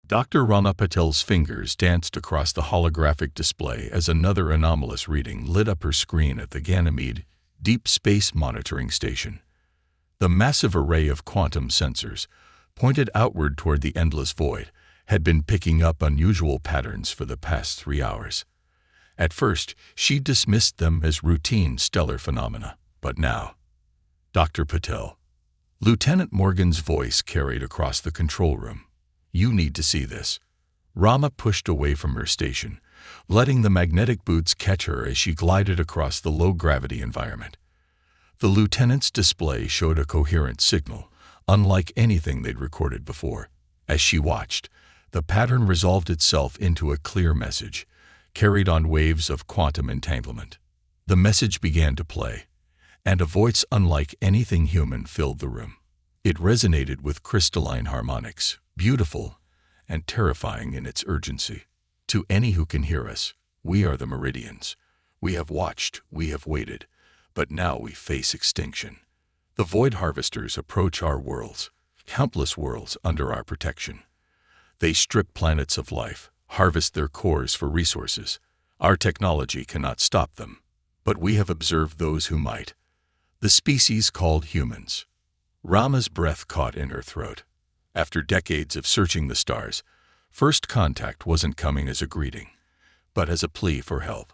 Dr. Rama Patel's fingers danced across the holographic display as another anomalous reading lit up her screen at the Ganymede Deep Space Monitoring Station. The massive array of quantum sensors, pointed outward toward the endless void, had been picking up unusual patterns for the past 3 hours. At first, she dismissed them as routine stellar phenomena, but now, Dr. Patel. Lieutenant Morgan's voice carried across the control room. You need to see this. Rama pushed away from her station, letting the magnetic boots catch her as she glided across the low-gravity environment. The lieutenant's display showed a coherent signal, unlike anything they'd recorded before. As she watched, the pattern resolved itself into a clear message, carried on waves of quantum entanglement. The message began to play, and a voice unlike anything human filled the room. It resonated with crystalline harmonics, beautiful and terrifying in its urgency. To any who can hear us, we are the Meridians. We have watched, we have waited, but now we face extinction. The Void Harvesters approach our worlds, countless worlds under our protection. They strip planets of life, harvest their cores for resources. Our technology cannot stop them, but we have observed those who might. The species called humans. Rama's breath caught in her throat. After decades of searching the stars, first contact wasn't coming as a greeting, but as a plea for help.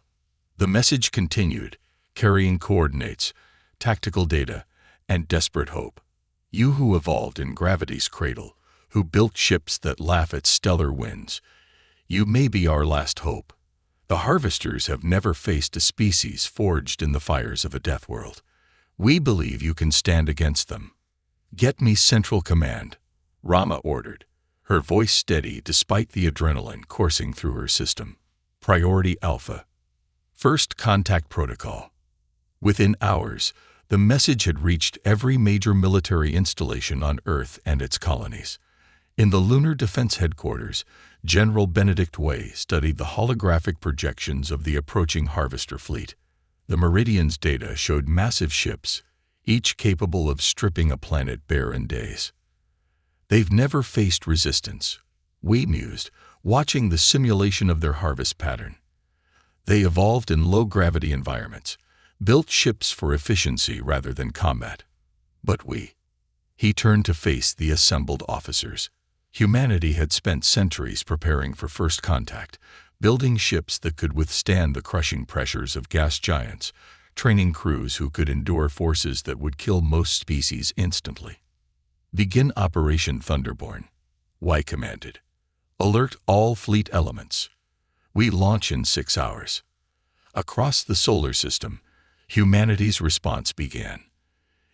The message continued, carrying coordinates, tactical data, and desperate hope. You who evolved in gravity's cradle, who built ships that laugh at stellar winds, you may be our last hope. The Harvesters have never faced a species forged in the fires of a death world. We believe you can stand against them. Get me Central Command, Rama ordered, her voice steady despite the adrenaline coursing through her system. Priority Alpha. First Contact Protocol. Within hours, the message had reached every major military installation on Earth and its colonies. In the Lunar Defense Headquarters, General Benedict Way studied the holographic projections of the approaching Harvester fleet. The Meridian's data showed massive ships, each capable of stripping a planet bare in days. They've never faced resistance, we mused, watching the simulation of their harvest pattern. They evolved in low-gravity environments, built ships for efficiency rather than combat. But we. He turned to face the assembled officers. Humanity had spent centuries preparing for first contact, building ships that could withstand the crushing pressures of gas giants, training crews who could endure forces that would kill most species instantly. Begin Operation Thunderborn, Y commanded. Alert all fleet elements. We launch in 6 hours. Across the solar system, humanity's response began.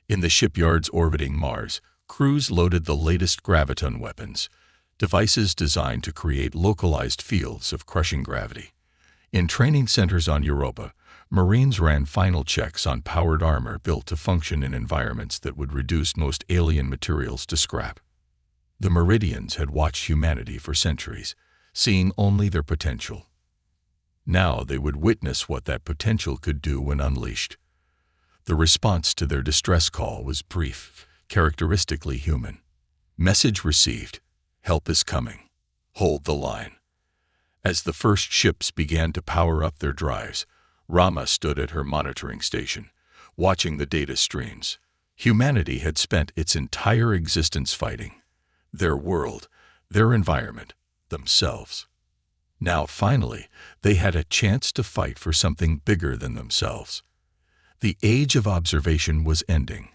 In the shipyards orbiting Mars, crews loaded the latest graviton weapons, devices designed to create localized fields of crushing gravity. In training centers on Europa, Marines ran final checks on powered armor built to function in environments that would reduce most alien materials to scrap. The Meridians had watched humanity for centuries, seeing only their potential. Now they would witness what that potential could do when unleashed. The response to their distress call was brief, characteristically human. Message received. Help is coming. Hold the line. As the first ships began to power up their drives, Rama stood at her monitoring station, watching the data streams. Humanity had spent its entire existence fighting. Their world, their environment, themselves. Now, finally, they had a chance to fight for something bigger than themselves. The age of observation was ending.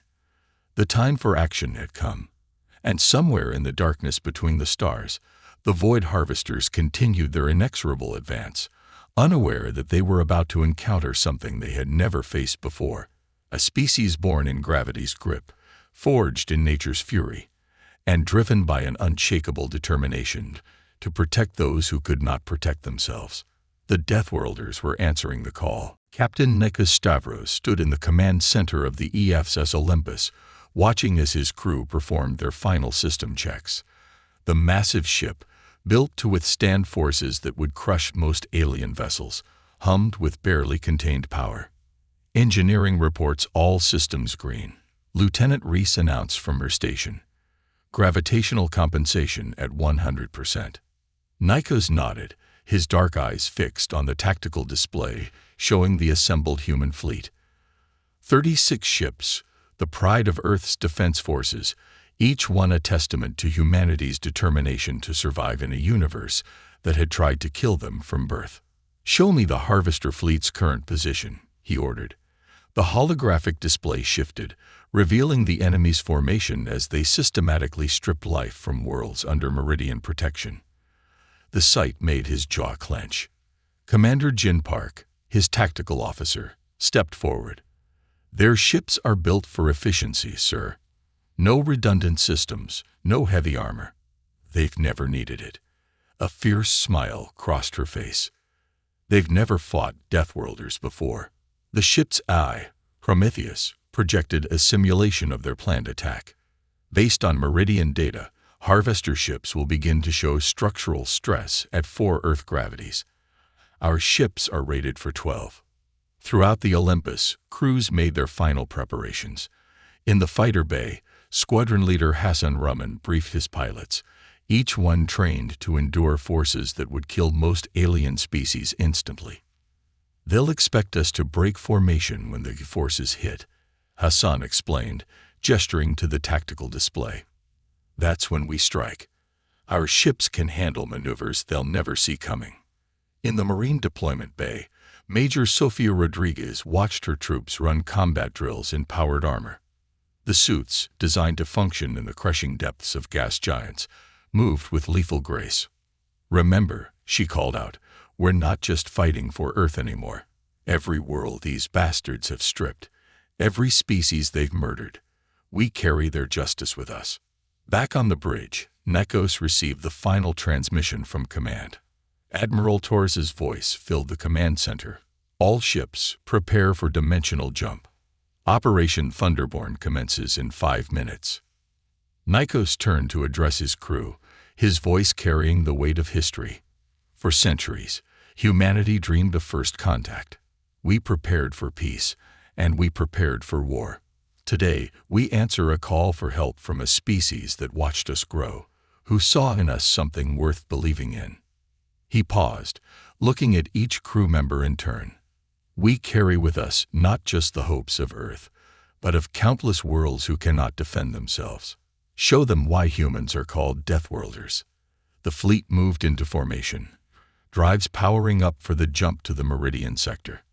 The time for action had come, and somewhere in the darkness between the stars, the Void Harvesters continued their inexorable advance, unaware that they were about to encounter something they had never faced before, a species born in gravity's grip, forged in nature's fury, and driven by an unshakable determination to protect those who could not protect themselves. The Deathworlders were answering the call. Captain Nikos Stavros stood in the command center of the EFSS Olympus, watching as his crew performed their final system checks. The massive ship, built to withstand forces that would crush most alien vessels, hummed with barely contained power. Engineering reports all systems green, Lieutenant Reese announced from her station. Gravitational compensation at 100%. Nikos nodded, his dark eyes fixed on the tactical display showing the assembled human fleet. 36 ships, the pride of Earth's defense forces, each one a testament to humanity's determination to survive in a universe that had tried to kill them from birth. "Show me the Harvester fleet's current position," he ordered. The holographic display shifted, revealing the enemy's formation as they systematically stripped life from worlds under Meridian protection. The sight made his jaw clench. Commander Jin Park, his tactical officer, stepped forward. "Their ships are built for efficiency, sir. No redundant systems, no heavy armor. They've never needed it." A fierce smile crossed her face. "They've never fought Deathworlders before." The ship's eye, Prometheus, projected a simulation of their planned attack. Based on Meridian data, Harvester ships will begin to show structural stress at 4 Earth gravities. Our ships are rated for 12. Throughout the Olympus, crews made their final preparations. In the fighter bay, Squadron Leader Hassan Rahman briefed his pilots, each one trained to endure forces that would kill most alien species instantly. "They'll expect us to break formation when the forces hit," Hassan explained, gesturing to the tactical display. "That's when we strike. Our ships can handle maneuvers they'll never see coming." In the Marine Deployment Bay, Major Sofia Rodriguez watched her troops run combat drills in powered armor. The suits, designed to function in the crushing depths of gas giants, moved with lethal grace. "Remember," she called out, "we're not just fighting for Earth anymore. Every world these bastards have stripped, every species they've murdered, we carry their justice with us." Back on the bridge, Nikos received the final transmission from command. Admiral Torres's voice filled the command center. "All ships, prepare for dimensional jump. Operation Thunderborn commences in 5 minutes." Nikos turned to address his crew, his voice carrying the weight of history. "For centuries, humanity dreamed of first contact. We prepared for peace, and we prepared for war. Today, we answer a call for help from a species that watched us grow, who saw in us something worth believing in." He paused, looking at each crew member in turn. "We carry with us not just the hopes of Earth, but of countless worlds who cannot defend themselves. Show them why humans are called Deathworlders." The fleet moved into formation, drives powering up for the jump to the Meridian sector.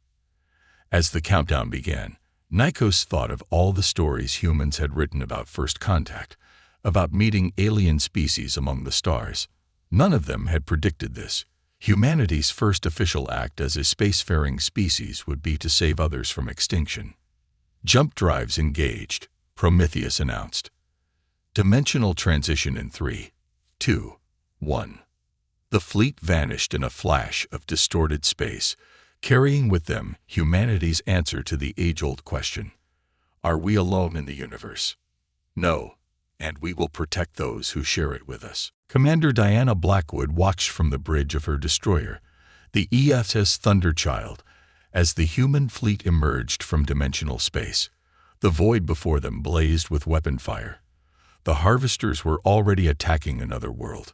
As the countdown began, Nikos thought of all the stories humans had written about first contact, about meeting alien species among the stars. None of them had predicted this. Humanity's first official act as a spacefaring species would be to save others from extinction. "Jump drives engaged," Prometheus announced. "Dimensional transition in 3, 2, 1. The fleet vanished in a flash of distorted space, carrying with them humanity's answer to the age-old question: are we alone in the universe? No, and we will protect those who share it with us. Commander Diana Blackwood watched from the bridge of her destroyer, the ESS Thunderchild, as the human fleet emerged from dimensional space. The void before them blazed with weapon fire. The Harvesters were already attacking another world.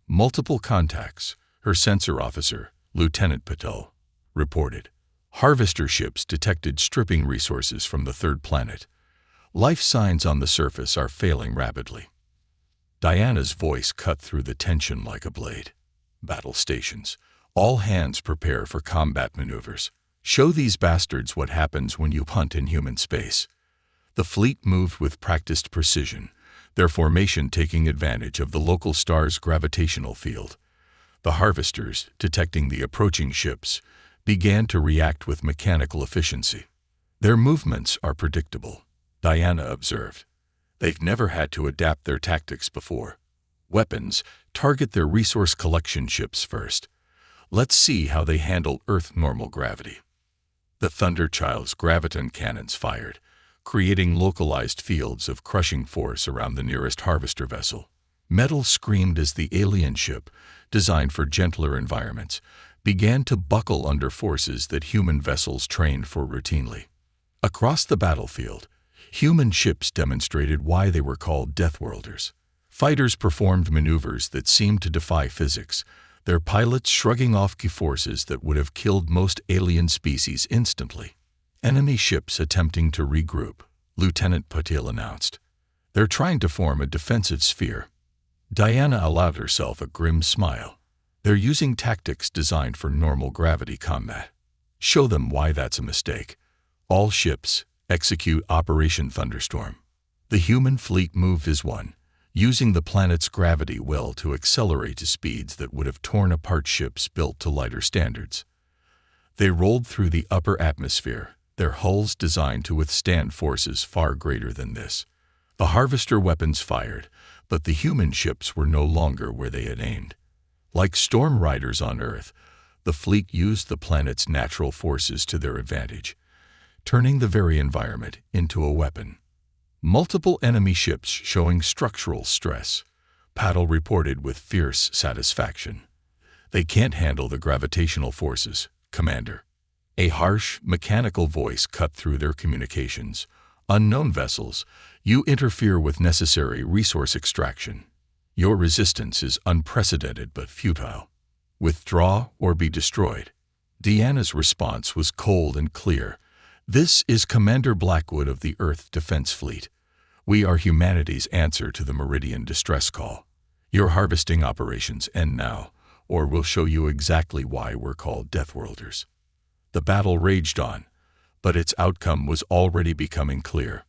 Multiple contacts, her sensor officer, Lieutenant Patel, reported. Harvester ships detected stripping resources from the third planet. Life signs on the surface are failing rapidly. Diana's voice cut through the tension like a blade. Battle stations. All hands prepare for combat maneuvers. Show these bastards what happens when you punt in human space. The fleet moved with practiced precision, their formation taking advantage of the local star's gravitational field. The Harvesters, detecting the approaching ships, began to react with mechanical efficiency. Their movements are predictable, Diana observed. They've never had to adapt their tactics before. Weapons target their resource collection ships first. Let's see how they handle Earth normal gravity. The Thunderchild's graviton cannons fired, creating localized fields of crushing force around the nearest Harvester vessel. Metal screamed as the alien ship, designed for gentler environments, began to buckle under forces that human vessels trained for routinely. Across the battlefield, human ships demonstrated why they were called Deathworlders. Fighters performed maneuvers that seemed to defy physics, their pilots shrugging off forces that would have killed most alien species instantly. Enemy ships attempting to regroup, Lieutenant Patil announced. They're trying to form a defensive sphere. Diana allowed herself a grim smile. They're using tactics designed for normal gravity combat. Show them why that's a mistake. All ships, execute Operation Thunderstorm. The human fleet moved as one, using the planet's gravity well to accelerate to speeds that would have torn apart ships built to lighter standards. They rolled through the upper atmosphere, their hulls designed to withstand forces far greater than this. The harvester weapons fired, but the human ships were no longer where they had aimed. Like storm riders on Earth, the fleet used the planet's natural forces to their advantage, turning the very environment into a weapon. Multiple enemy ships showing structural stress, Patil reported with fierce satisfaction. They can't handle the gravitational forces, Commander. A harsh, mechanical voice cut through their communications. Unknown vessels, you interfere with necessary resource extraction. Your resistance is unprecedented but futile. Withdraw or be destroyed. Deanna's response was cold and clear. This is Commander Blackwood of the Earth Defense Fleet. We are humanity's answer to the Meridian distress call. Your harvesting operations end now, or we'll show you exactly why we're called Deathworlders. The battle raged on, but its outcome was already becoming clear.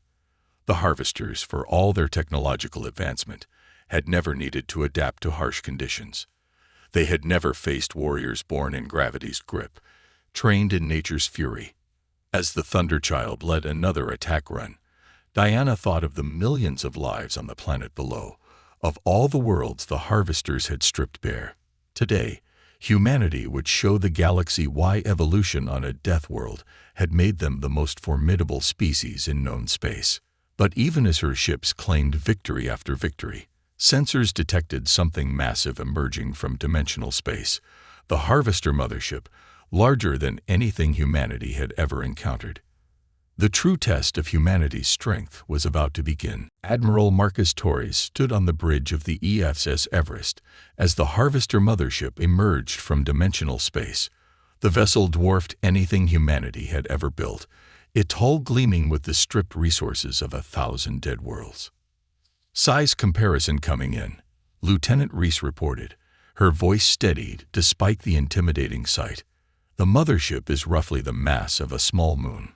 The harvesters, for all their technological advancement, had never needed to adapt to harsh conditions. They had never faced warriors born in gravity's grip, trained in nature's fury. As the Thunderchild led another attack run, Diana thought of the millions of lives on the planet below, of all the worlds the harvesters had stripped bare. Today, humanity would show the galaxy why evolution on a death world had made them the most formidable species in known space. But even as her ships claimed victory after victory, sensors detected something massive emerging from dimensional space. The Harvester mothership, larger than anything humanity had ever encountered. The true test of humanity's strength was about to begin. Admiral Marcus Torres stood on the bridge of the EFS Everest as the Harvester mothership emerged from dimensional space. The vessel dwarfed anything humanity had ever built, its hull gleaming with the stripped resources of 1,000 dead worlds. Size comparison coming in, Lieutenant Reese reported, her voice steadied despite the intimidating sight. The mothership is roughly the mass of a small moon.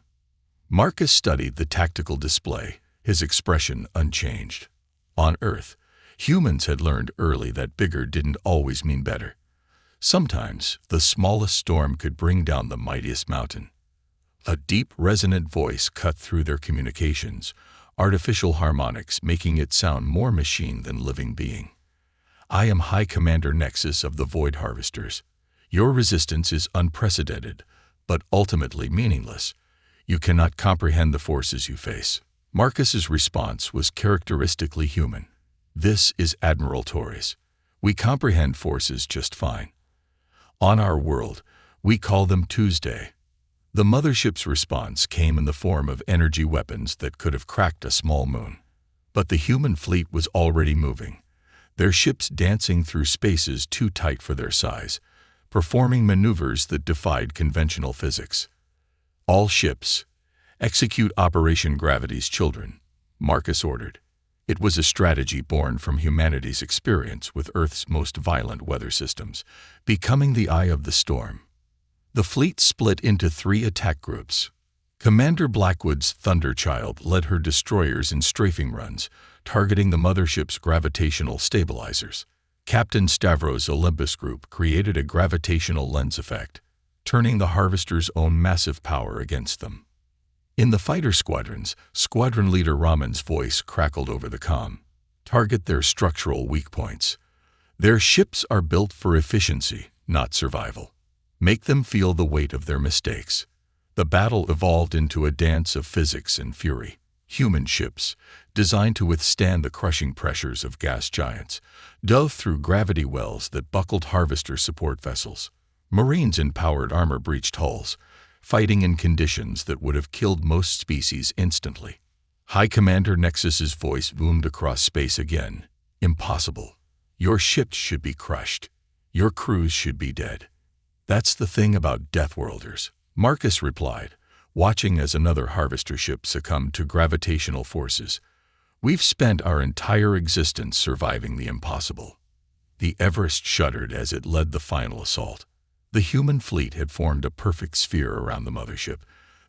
Marcus studied the tactical display, his expression unchanged. On Earth, humans had learned early that bigger didn't always mean better. Sometimes, the smallest storm could bring down the mightiest mountain. A deep, resonant voice cut through their communications, artificial harmonics making it sound more machine than living being. I am High Commander Nexus of the Void Harvesters. Your resistance is unprecedented, but ultimately meaningless. You cannot comprehend the forces you face. Marcus's response was characteristically human. This is Admiral Torres. We comprehend forces just fine. On our world, we call them Tuesday. The mothership's response came in the form of energy weapons that could have cracked a small moon. But the human fleet was already moving, their ships dancing through spaces too tight for their size, performing maneuvers that defied conventional physics. All ships, execute Operation Gravity's Children, Marcus ordered. It was a strategy born from humanity's experience with Earth's most violent weather systems, becoming the eye of the storm. The fleet split into 3 attack groups. Commander Blackwood's Thunderchild led her destroyers in strafing runs, targeting the mothership's gravitational stabilizers. Captain Stavros' Olympus group created a gravitational lens effect, turning the Harvester's own massive power against them. In the fighter squadrons, Squadron Leader Raman's voice crackled over the comm. Target their structural weak points. Their ships are built for efficiency, not survival. Make them feel the weight of their mistakes. The battle evolved into a dance of physics and fury. Human ships, designed to withstand the crushing pressures of gas giants, dove through gravity wells that buckled Harvester support vessels. Marines in powered armor breached hulls, fighting in conditions that would have killed most species instantly. High Commander Nexus's voice boomed across space again. Impossible. Your ships should be crushed. Your crews should be dead. That's the thing about Deathworlders, Marcus replied, watching as another harvester ship succumbed to gravitational forces. We've spent our entire existence surviving the impossible. The Everest shuddered as it led the final assault. The human fleet had formed a perfect sphere around the mothership,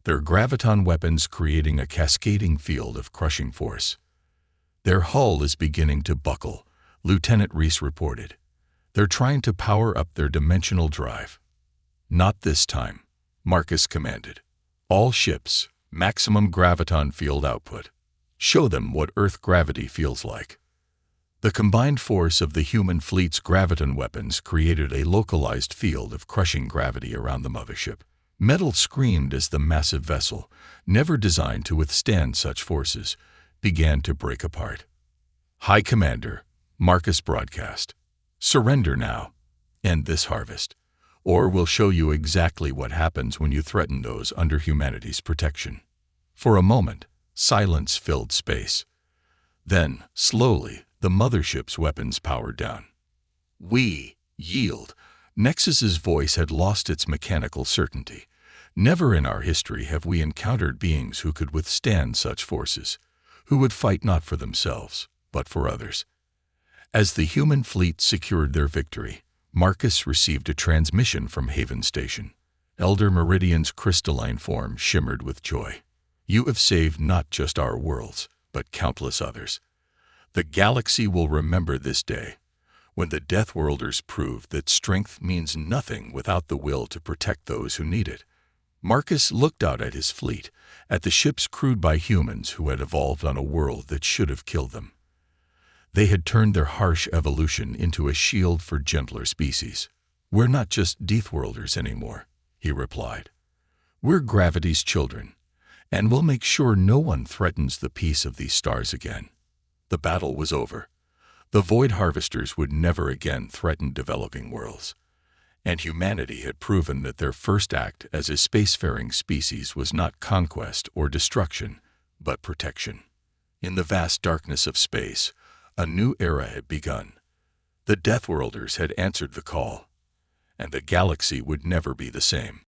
their graviton weapons creating a cascading field of crushing force. Their hull is beginning to buckle, Lieutenant Reese reported. They're trying to power up their dimensional drive. Not this time, Marcus commanded. All ships, maximum graviton field output. Show them what Earth gravity feels like. The combined force of the human fleet's graviton weapons created a localized field of crushing gravity around the mothership. Metal screamed as the massive vessel, never designed to withstand such forces, began to break apart. High Commander, Marcus broadcast. Surrender now. End this harvest. Or we'll show you exactly what happens when you threaten those under humanity's protection. For a moment, silence filled space. Then, slowly, the mothership's weapons powered down. We yield. Nexus's voice had lost its mechanical certainty. Never in our history have we encountered beings who could withstand such forces, who would fight not for themselves, but for others. As the human fleet secured their victory, Marcus received a transmission from Haven Station. Elder Meridian's crystalline form shimmered with joy. You have saved not just our worlds, but countless others. The galaxy will remember this day, when the Deathworlders proved that strength means nothing without the will to protect those who need it. Marcus looked out at his fleet, at the ships crewed by humans who had evolved on a world that should have killed them. They had turned their harsh evolution into a shield for gentler species. We're not just Deathworlders anymore, he replied. We're gravity's children, and we'll make sure no one threatens the peace of these stars again. The battle was over. The Void Harvesters would never again threaten developing worlds, and humanity had proven that their first act as a spacefaring species was not conquest or destruction, but protection. In the vast darkness of space, a new era had begun. The Deathworlders had answered the call, and the galaxy would never be the same.